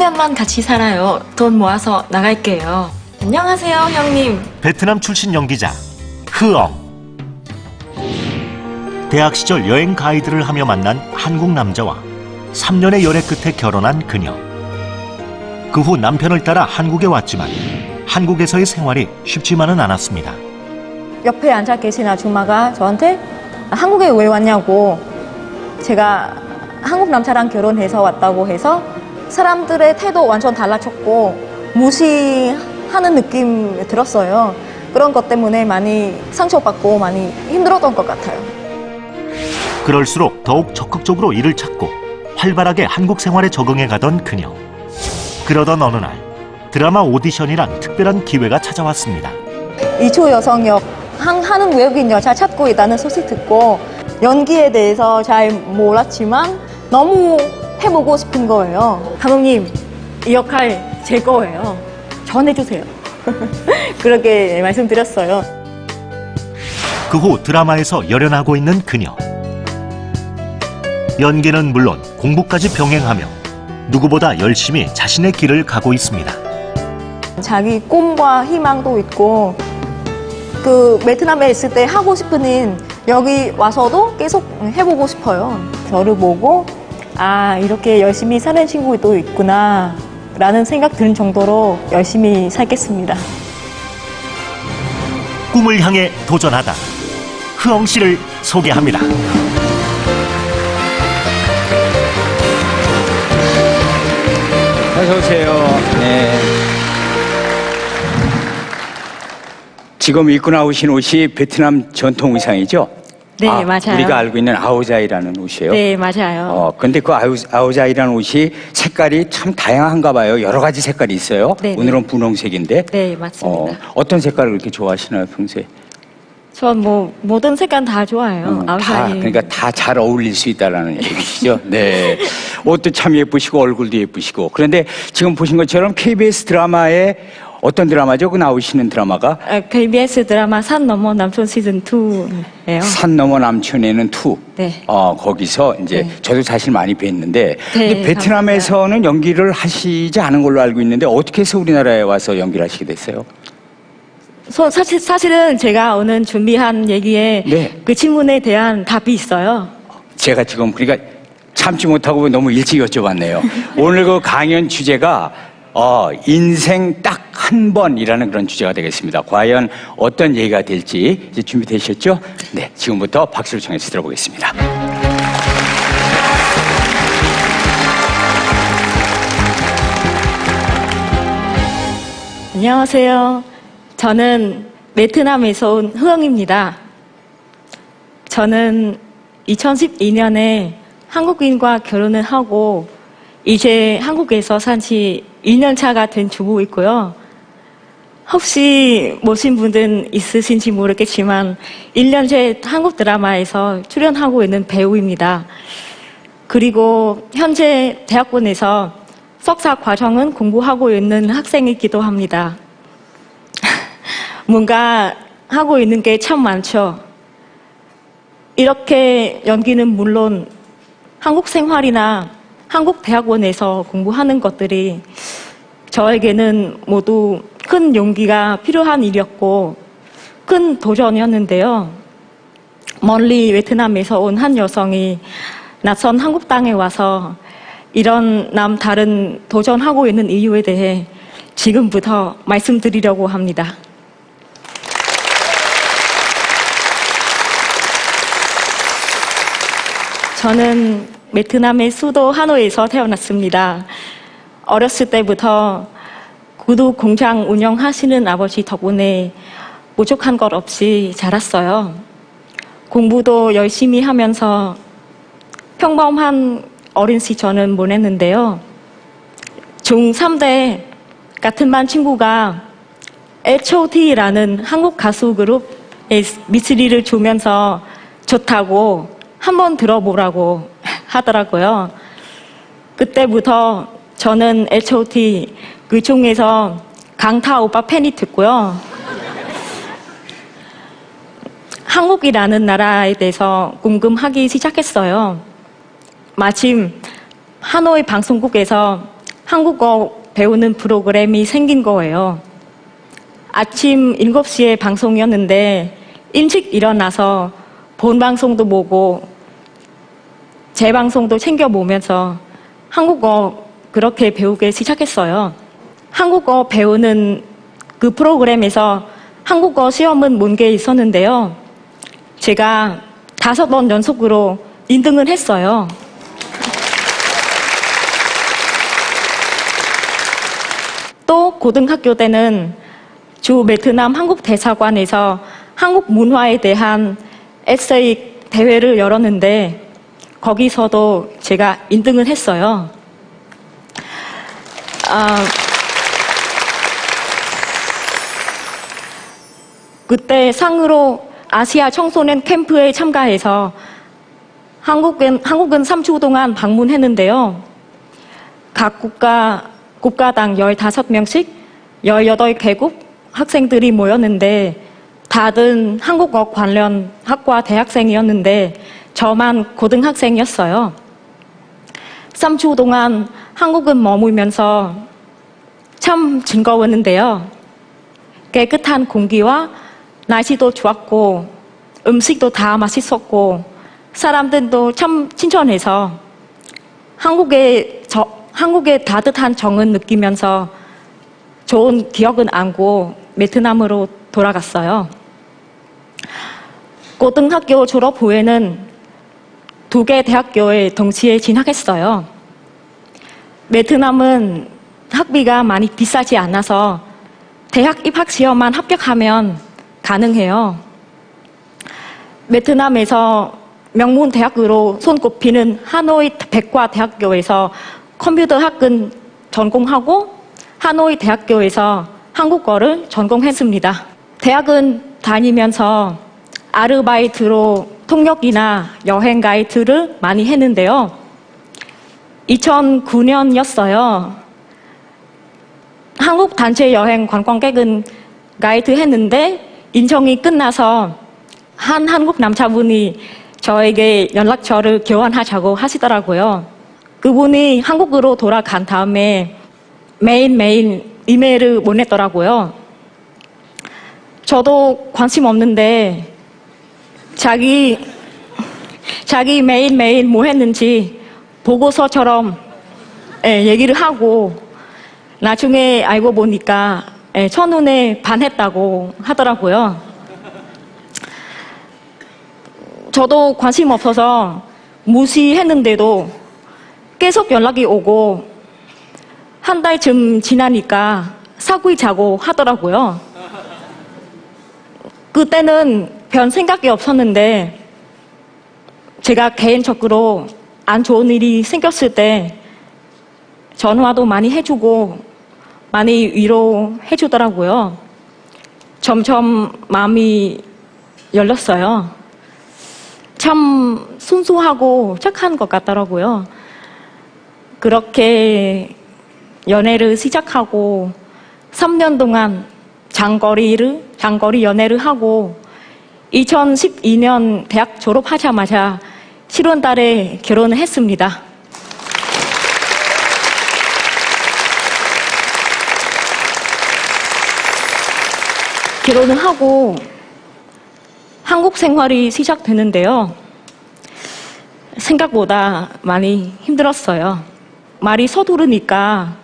1년만 같이 살아요. 돈 모아서 나갈게요. 안녕하세요, 형님. 베트남 출신 연기자 흐엉. 대학 시절 여행 가이드를 하며 만난 한국 남자와 3년의 열애 끝에 결혼한 그녀. 그 후 남편을 따라 한국에 왔지만 한국에서의 생활이 쉽지만은 않았습니다. 옆에 앉아 계신 아줌마가 저한테 한국에 왜 왔냐고, 제가 한국 남자랑 결혼해서 왔다고 해서 사람들의 태도 완전 달라졌고 무시하는 느낌 들었어요. 그런 것 때문에 많이 상처받고 많이 힘들었던 것 같아요. 그럴수록 더욱 적극적으로 일을 찾고 활발하게 한국 생활에 적응해 가던 그녀. 그러던 어느 날 드라마 오디션이란 특별한 기회가 찾아왔습니다. 이초 여성역 하는 외국인 여자 찾고 있다는 소식 듣고 연기에 대해서 잘 몰랐지만 너무 해보고 싶은 거예요. 감독님, 이 역할 제 거예요. 전해주세요. 그렇게 말씀드렸어요. 그 후 드라마에서 열연하고 있는 그녀. 연기는 물론 공부까지 병행하며 누구보다 열심히 자신의 길을 가고 있습니다. 자기 꿈과 희망도 있고 그 베트남에 있을 때 하고 싶은 일 여기 와서도 계속 해보고 싶어요. 저를 보고 이렇게 열심히 사는 친구도 있구나 라는 생각 드는 정도로 열심히 살겠습니다. 꿈을 향해 도전하다 흐엉 씨를 소개합니다. 어서 오세요. 네. 지금 입고 나오신 옷이 베트남 전통 의상이죠? 네, 맞아요. 우리가 알고 있는 아오자이라는 옷이에요. 네, 맞아요. 근데 그 아오자이라는 옷이 색깔이 참 다양한가 봐요. 여러 가지 색깔이 있어요. 네, 오늘은 분홍색인데. 네, 맞습니다. 어떤 색깔을 그렇게 좋아하시나요, 평소에? 전 모든 색깔 다 좋아해요. 그러니까 다 잘 어울릴 수 있다라는 얘기시죠. 네. 옷도 참 예쁘시고 얼굴도 예쁘시고. 그런데 지금 보신 것처럼 KBS 드라마에 어떤 드라마죠? 그 나오시는 드라마가? KBS 드라마 산 넘어 남촌 시즌 2예요. 산 넘어 남촌에는 2. 네. 거기서 이제 네. 저도 사실 많이 뵀는데 네, 근데 베트남에서는 연기를 하시지 않은 걸로 알고 있는데 어떻게 해서 우리나라에 와서 연기를 하시게 됐어요? 사실은 제가 오늘 준비한 얘기에 네. 그 질문에 대한 답이 있어요. 제가 지금 그러니까 참지 못하고 너무 일찍 여쭤봤네요. 오늘 그 강연 주제가 인생 딱 한 번이라는 그런 주제가 되겠습니다. 과연 어떤 얘기가 될지 이제 준비되셨죠? 네, 지금부터 박수를 청해서 들어보겠습니다. 안녕하세요. 저는 베트남에서 온 흐엉입니다. 저는 2012년에 한국인과 결혼을 하고 이제 한국에서 산 지 1년 차가 된 주부이고요. 혹시 모르신 분들은 있으신지 모르겠지만 1년째 한국 드라마에서 출연하고 있는 배우입니다. 그리고 현재 대학원에서 석사 과정은 공부하고 있는 학생이기도 합니다. 뭔가 하고 있는 게 참 많죠. 이렇게 연기는 물론 한국 생활이나 한국 대학원에서 공부하는 것들이 저에게는 모두 큰 용기가 필요한 일이었고 큰 도전이었는데요. 멀리 베트남에서 온 한 여성이 낯선 한국 땅에 와서 이런 남다른 도전하고 있는 이유에 대해 지금부터 말씀드리려고 합니다. 저는 베트남의 수도 하노이에서 태어났습니다. 어렸을 때부터 구두 공장 운영하시는 아버지 덕분에 부족한 것 없이 자랐어요. 공부도 열심히 하면서 평범한 어린 시절은 보냈는데요. 중3 때 같은 반 친구가 H.O.T라는 한국 가수 그룹의 미쓰리를 주면서 좋다고 한번 들어보라고 하더라고요. 그때부터 저는 H.O.T 그 중에서 강타 오빠 팬이 됐고요. 한국이라는 나라에 대해서 궁금하기 시작했어요. 마침 하노이 방송국에서 한국어 배우는 프로그램이 생긴 거예요. 아침 7시에 방송이었는데 일찍 일어나서 본 방송도 보고 제 방송도 챙겨보면서 한국어 그렇게 배우기 시작했어요. 한국어 배우는 그 프로그램에서 한국어 시험은 문제 있었는데요. 제가 5번 연속으로 1등을 했어요. 또 고등학교 때는 주 베트남 한국 대사관에서 한국 문화에 대한 에세이 대회를 열었는데 거기서도 제가 1등을 했어요. 그때 상으로 아시아 청소년 캠프에 참가해서 한국은 3주 동안 방문했는데요. 각 국가당 15명씩 18개국 학생들이 모였는데 다들 한국어 관련 학과 대학생이었는데 저만 고등학생이었어요. 3주 동안 한국은 머물면서 참 즐거웠는데요. 깨끗한 공기와 날씨도 좋았고 음식도 다 맛있었고 사람들도 참 친절해서 한국의 따뜻한 정을 느끼면서 좋은 기억은 안고 베트남으로 돌아갔어요. 고등학교 졸업 후에는 2개 대학교에 동시에 진학했어요. 베트남은 학비가 많이 비싸지 않아서 대학 입학 시험만 합격하면 가능해요. 베트남에서 명문 대학으로 손꼽히는 하노이 백과대학교에서 컴퓨터학을 전공하고 하노이 대학교에서 한국어를 전공했습니다. 대학은 다니면서 아르바이트로 통역이나 여행 가이드를 많이 했는데요. 2009년이었어요. 한국 단체 여행 관광객은 가이드 했는데 인정이 끝나서 한 한국 남자분이 저에게 연락처를 교환하자고 하시더라고요. 그분이 한국으로 돌아간 다음에 매일매일 이메일을 보냈더라고요. 저도 관심 없는데 자기 매일매일 뭐 했는지 보고서처럼 얘기를 하고 나중에 알고 보니까 첫눈에 반했다고 하더라고요. 저도 관심 없어서 무시했는데도 계속 연락이 오고 한 달쯤 지나니까 사귀자고 하더라고요. 그때는 별 생각이 없었는데 제가 개인적으로 안 좋은 일이 생겼을 때 전화도 많이 해주고 많이 위로해 주더라고요. 점점 마음이 열렸어요. 참 순수하고 착한 것 같더라고요. 그렇게 연애를 시작하고 3년 동안 장거리 연애를 하고 2012년 대학 졸업하자마자 7월 달에 결혼을 했습니다. 결혼을 하고 한국 생활이 시작되는데요. 생각보다 많이 힘들었어요. 말이 서두르니까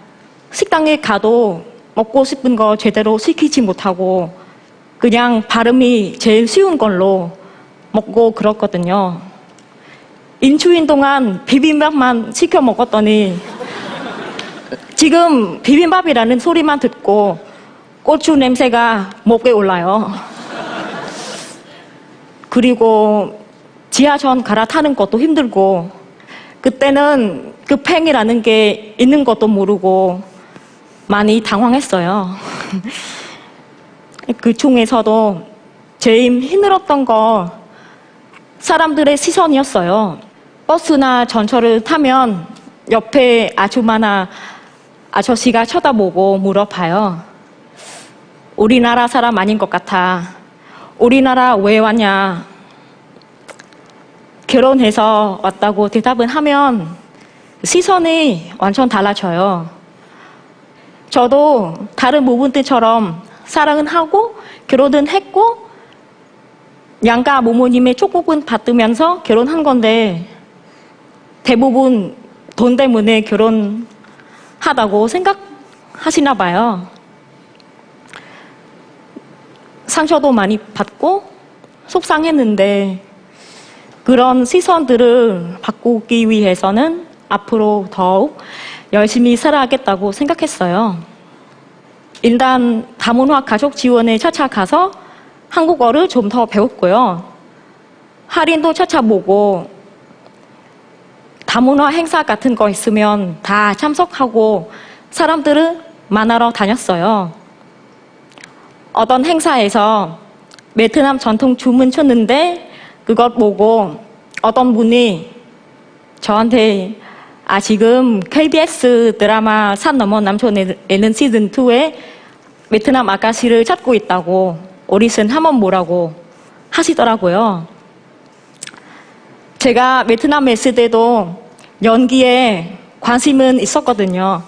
식당에 가도 먹고 싶은 거 제대로 시키지 못하고 그냥 발음이 제일 쉬운 걸로 먹고 그렇거든요. 일주일 동안 비빔밥만 시켜 먹었더니 지금 비빔밥이라는 소리만 듣고 고추 냄새가 목에 올라요. 그리고 지하철 갈아타는 것도 힘들고 그때는 급행이라는 게 있는 것도 모르고 많이 당황했어요. 그 중에서도 제일 힘들었던 거 사람들의 시선이었어요. 버스나 전철을 타면 옆에 아줌마나 아저씨가 쳐다보고 물어봐요. 우리나라 사람 아닌 것 같아. 우리나라 왜 왔냐? 결혼해서 왔다고 대답을 하면 시선이 완전 달라져요. 저도 다른 부분들처럼 사랑은 하고 결혼은 했고 양가 모모님의 축복은 받으면서 결혼한 건데 대부분 돈 때문에 결혼하다고 생각하시나 봐요. 상처도 많이 받고 속상했는데 그런 시선들을 바꾸기 위해서는 앞으로 더욱 열심히 살아야겠다고 생각했어요. 일단 다문화 가족 지원에 찾아가서 한국어를 좀 더 배웠고요. 할인도 찾아보고 다문화 행사 같은 거 있으면 다 참석하고 사람들을 만나러 다녔어요. 어떤 행사에서 베트남 전통 춤을 췄는데 그것 보고 어떤 분이 저한테 지금 KBS 드라마 산 넘어 남촌에는 시즌2에 베트남 아가씨를 찾고 있다고 오디션 한번 보라고 하시더라고요. 제가 베트남에 있을 때도 연기에 관심은 있었거든요.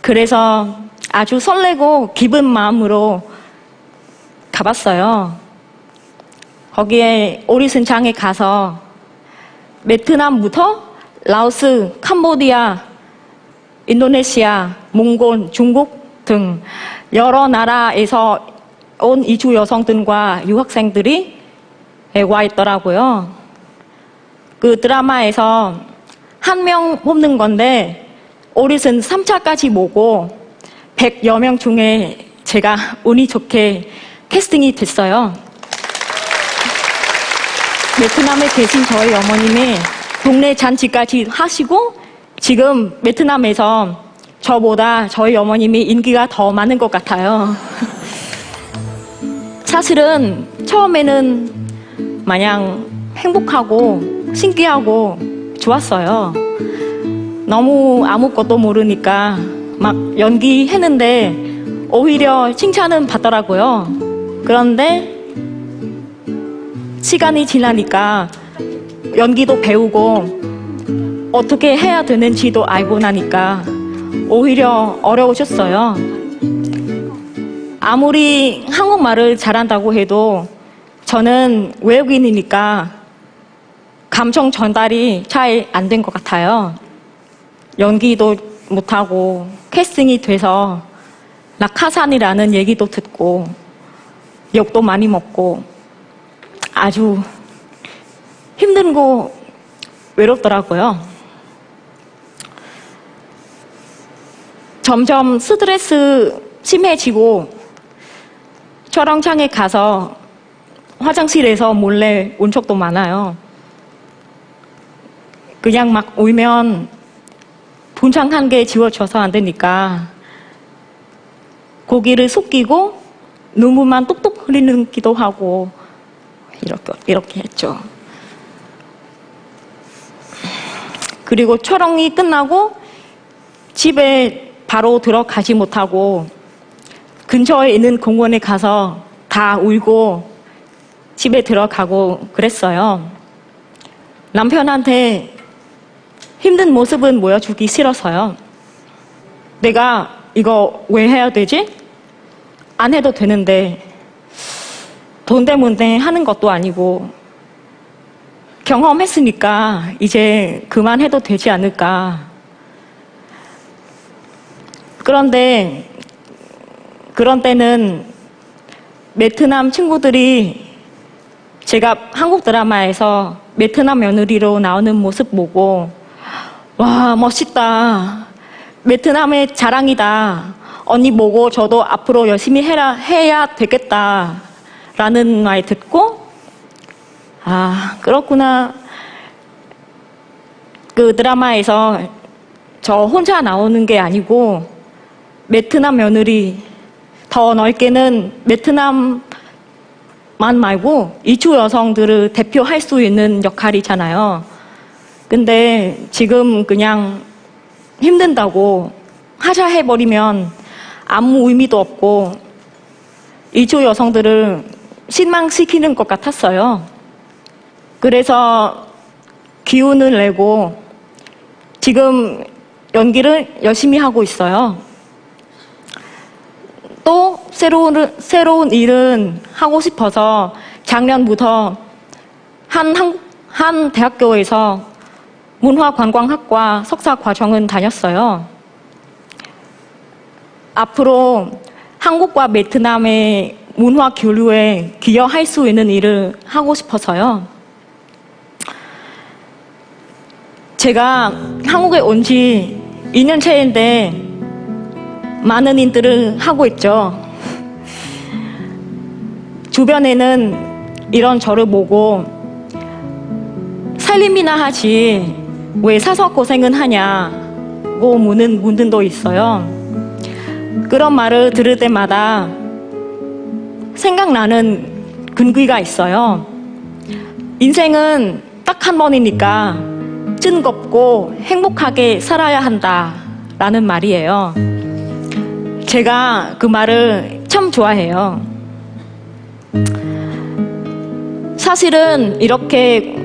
그래서 아주 설레고 기쁜 마음으로 가봤어요. 거기에 오디션장에 가서 베트남부터 라오스, 캄보디아, 인도네시아, 몽골, 중국 등 여러 나라에서 온 이주 여성들과 유학생들이 와 있더라고요. 그 드라마에서 한 명 뽑는 건데 오디션 3차까지 보고 100여 명 중에 제가 운이 좋게 캐스팅이 됐어요. 베트남에 계신 저희 어머님이 동네 잔치까지 하시고 지금 베트남에서 저보다 저희 어머님이 인기가 더 많은 것 같아요. 사실은 처음에는 마냥 행복하고 신기하고 좋았어요. 너무 아무것도 모르니까 막 연기했는데 오히려 칭찬은 받더라고요. 그런데 시간이 지나니까 연기도 배우고 어떻게 해야 되는지도 알고 나니까 오히려 어려우셨어요. 아무리 한국말을 잘한다고 해도 저는 외국인이니까 감정 전달이 잘 안 된 것 같아요. 연기도 못하고 캐스팅이 돼서 낙하산이라는 얘기도 듣고 욕도 많이 먹고 아주 힘들고 외롭더라고요. 점점 스트레스 심해지고 촬영장에 가서 화장실에서 몰래 온 적도 많아요. 그냥 막 울면 분장 한 개 지워져서 안 되니까 고개를 숙이고 눈물만 뚝뚝 흘리기도 하고 이렇게 했죠. 그리고 촬영이 끝나고 집에 바로 들어가지 못하고 근처에 있는 공원에 가서 다 울고 집에 들어가고 그랬어요. 남편한테 힘든 모습은 보여주기 싫어서요. 내가 이거 왜 해야 되지? 안 해도 되는데 돈 때문에 하는 것도 아니고 경험했으니까 이제 그만해도 되지 않을까. 그런데 그런 때는 베트남 친구들이 제가 한국 드라마에서 베트남 며느리로 나오는 모습 보고 와 멋있다. 베트남의 자랑이다. 언니 보고 저도 앞으로 열심히 해야 되겠다. 라는 말 듣고 아 그렇구나. 그 드라마에서 저 혼자 나오는 게 아니고 베트남 며느리 더 넓게는 베트남만 말고 이주 여성들을 대표할 수 있는 역할이잖아요. 근데 지금 그냥 힘든다고 하자 해버리면 아무 의미도 없고 이주 여성들을 실망시키는 것 같았어요. 그래서 기운을 내고 지금 연기를 열심히 하고 있어요. 새로운 일은 하고 싶어서 작년부터 한 대학교에서 문화관광학과 석사 과정은 다녔어요. 앞으로 한국과 베트남의 문화 교류에 기여할 수 있는 일을 하고 싶어서요. 제가 한국에 온 지 2년 차인데 많은 일들을 하고 있죠. 주변에는 이런 저를 보고 살림이나 하지 왜 사서 고생은 하냐고 묻는 분들도 있어요. 그런 말을 들을 때마다 생각나는 근귀가 있어요. 인생은 딱 한 번이니까 즐겁고 행복하게 살아야 한다라는 말이에요. 제가 그 말을 참 좋아해요. 사실은 이렇게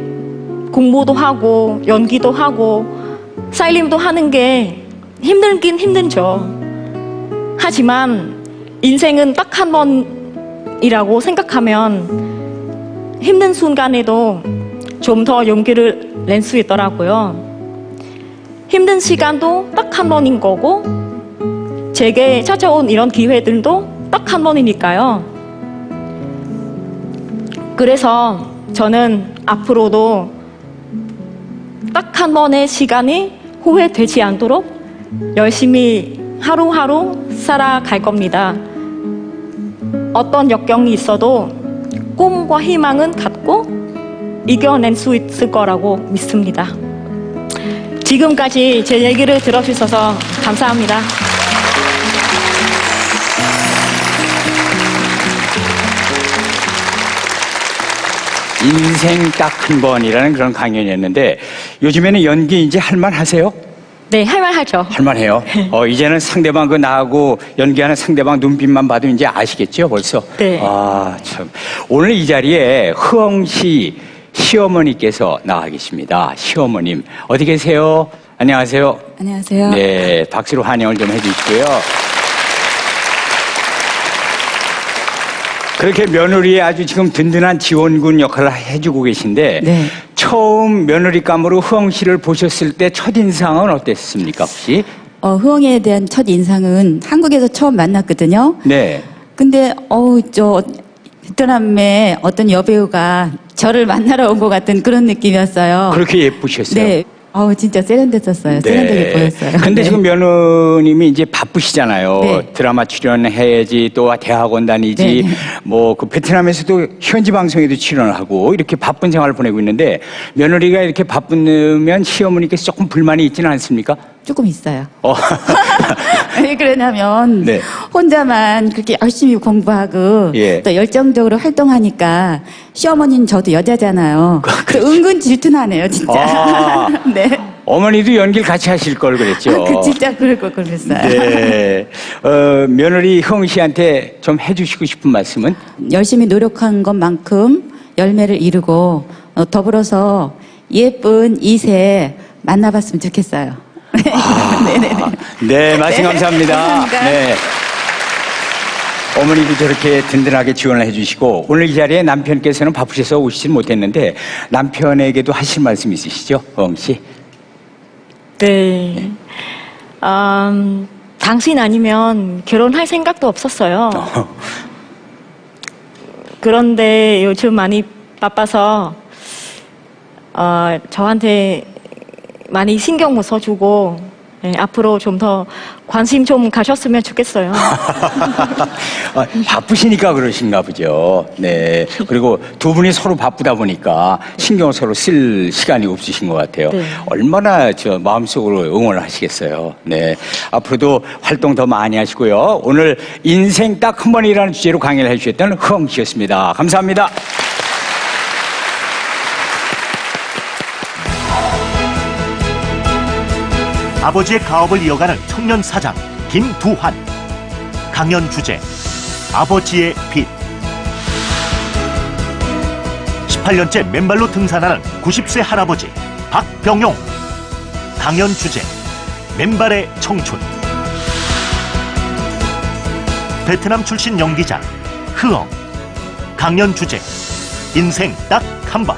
공부도 하고 연기도 하고 살림도 하는 게 힘들긴 힘들죠. 하지만 인생은 딱 한 번이라고 생각하면 힘든 순간에도 좀 더 용기를 낼 수 있더라고요. 힘든 시간도 딱 한 번인 거고 제게 찾아온 이런 기회들도 딱 한 번이니까요. 그래서 저는 앞으로도 딱 한 번의 시간이 후회되지 않도록 열심히 하루하루 살아갈 겁니다. 어떤 역경이 있어도 꿈과 희망은 갖고 이겨낼 수 있을 거라고 믿습니다. 지금까지 제 얘기를 들어주셔서 감사합니다. 인생 딱 한 번이라는 그런 강연이었는데 요즘에는 연기 이제 할만 하세요? 네, 할 말 하죠. 할만해요. 이제는 상대방 그 나하고 연기하는 상대방 눈빛만 봐도 이제 아시겠죠, 벌써? 네. 아, 참. 오늘 이 자리에 흐엉 씨 시어머니께서 나와 계십니다. 시어머님, 어디 계세요? 안녕하세요. 안녕하세요. 네, 박수로 환영을 좀 해주시고요. 그렇게 며느리의 아주 지금 든든한 지원군 역할을 해주고 계신데 네. 처음 며느리감으로 흐엉 씨를 보셨을 때 첫인상은 어땠습니까, 혹시? 흐엉이에 대한 첫 인상은 한국에서 처음 만났거든요. 네. 근데, 베트남의 어떤 여배우가 저를 만나러 온 것 같은 그런 느낌이었어요. 그렇게 예쁘셨어요. 네. 진짜 세련됐었어요. 세련되게 보였어요. 근데 네. 지금 며느님이 이제 바쁘시잖아요. 네. 드라마 출연해야지, 또 대학원 다니지, 네, 네. 뭐 그 베트남에서도 현지 방송에도 출연을 하고 이렇게 바쁜 생활을 보내고 있는데 며느리가 이렇게 바쁘면 시어머니께서 조금 불만이 있지는 않습니까? 조금 있어요. 왜 그러냐면 네. 혼자만 그렇게 열심히 공부하고 예. 또 열정적으로 활동하니까 시어머니는 저도 여자잖아요. 또 은근 질투나네요, 진짜. 아. 네. 어머니도 연기를 같이 하실 걸 그랬죠. 진짜 그랬어요. 네. 며느리 흐엉 씨한테 좀 해주시고 싶은 말씀은? 열심히 노력한 것만큼 열매를 이루고 더불어서 예쁜 이세 만나봤으면 좋겠어요. 네네네. 네, 말씀 네, 감사합니다. 감사합니다. 네. 어머니도 저렇게 든든하게 지원을 해주시고 오늘 이 자리에 남편께서는 바쁘셔서 오시질 못했는데 남편에게도 하실 말씀 있으시죠, 흐엉 씨? 네. 당신 아니면 결혼할 생각도 없었어요. 그런데 요즘 많이 바빠서 저한테 많이 신경 못 써주고 네, 앞으로 좀 더 관심 좀 가셨으면 좋겠어요. 바쁘시니까 그러신가 보죠. 네. 그리고 두 분이 서로 바쁘다 보니까 신경을 서로 쓸 시간이 없으신 것 같아요. 네. 얼마나 마음속으로 응원을 하시겠어요. 네. 앞으로도 활동 더 많이 하시고요. 오늘 인생 딱 한 번이라는 주제로 강의를 해주셨던 흐엉 씨였습니다. 감사합니다. 아버지의 가업을 이어가는 청년 사장 김두환. 강연 주제 아버지의 빚. 18년째 맨발로 등산하는 90세 할아버지 박병용. 강연 주제 맨발의 청춘. 베트남 출신 연기자 흐엉. 강연 주제 인생 딱 한 번.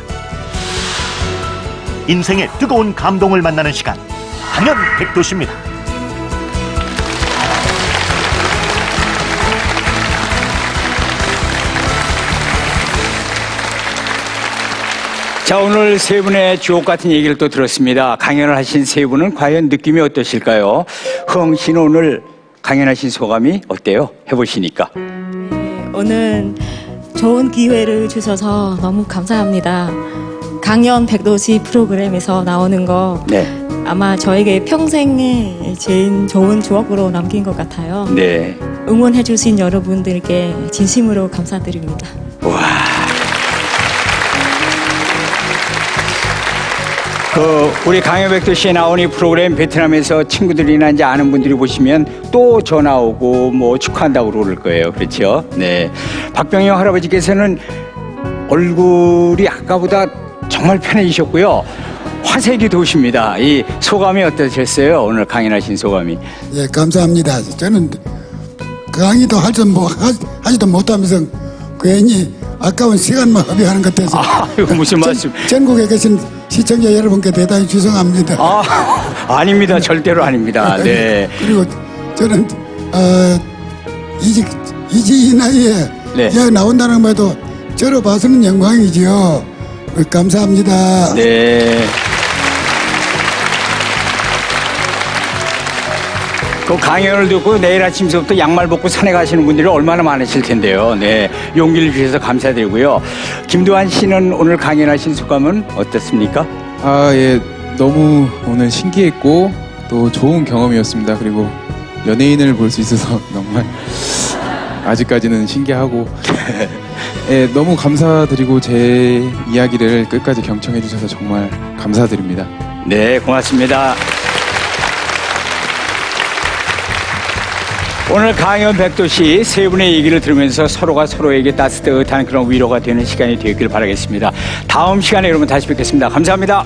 인생의 뜨거운 감동을 만나는 시간 강연 백도시입니다. 자, 오늘 세 분의 주옥 같은 얘기를 또 들었습니다. 강연을 하신 세 분은 과연 느낌이 어떠실까요? 흐엉 씨는 오늘 강연하신 소감이 어때요? 해보시니까. 오늘 좋은 기회를 주셔서 너무 감사합니다. 강연 백도시 프로그램에서 나오는 거 네. 아마 저에게 평생에 제일 좋은 추억으로 남긴 것 같아요. 네. 응원해주신 여러분들께 진심으로 감사드립니다. 와. 우리 강연백도시에 나온 이 프로그램 베트남에서 친구들이나 이제 아는 분들이 보시면 또 전화 오고 뭐 축하한다고 그럴 거예요. 그렇죠? 네. 박병영 할아버지께서는 얼굴이 아까보다 정말 편해지셨고요. 화색이 도십니다. 이 소감이 어떠셨어요? 오늘 강연하신 소감이. 예, 감사합니다. 저는 강의도 하지도 못하면서 괜히 아까운 시간만 허비하는 것 같아서. 이거 무슨 말씀? 전국에 계신 시청자 여러분께 대단히 죄송합니다. 아닙니다. 절대로 아닙니다. 네. 그리고 저는 이 나이에 네. 여기 나온다는 것도 저로 봐서는 영광이지요. 감사합니다. 네. 그 강연을 듣고 내일 아침부터 양말 벗고 산에 가시는 분들이 얼마나 많으실 텐데요. 네. 용기를 주셔서 감사드리고요. 김두한 씨는 오늘 강연하신 소감은 어떻습니까? 예. 너무 오늘 신기했고 또 좋은 경험이었습니다. 그리고 연예인을 볼 수 있어서 정말 아직까지는 신기하고 예, 너무 감사드리고 제 이야기를 끝까지 경청해 주셔서 정말 감사드립니다. 네, 고맙습니다. 오늘 강연 백도시 세 분의 얘기를 들으면서 서로가 서로에게 따뜻한 그런 위로가 되는 시간이 되길 바라겠습니다. 다음 시간에 여러분 다시 뵙겠습니다. 감사합니다.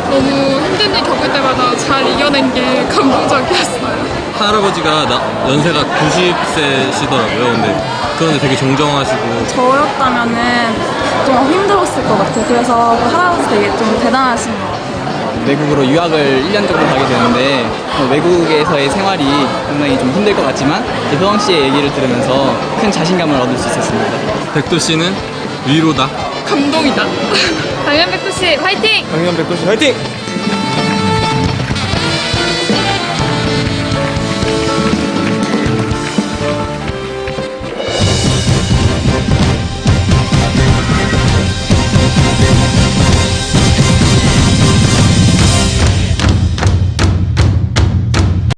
너무 힘든 일 겪을 때마다 잘 이겨낸 게 감동적이었어요. 할아버지가 연세가 90세시더라고요. 근데 그런데 되게 정정하시고. 저였다면은 좀 힘들었을 것 같아요. 그래서 그 할아버지 되게 좀 대단하신 것 같아요. 외국으로 유학을 1년 정도 가게 되는데 외국에서의 생활이 상당히 좀 힘들 것 같지만 효영 씨의 얘기를 들으면서 큰 자신감을 얻을 수 있었습니다. 백도 씨는 위로다. 감동이다. 강연 백도씨 화이팅! 강연 백도 씨 화이팅!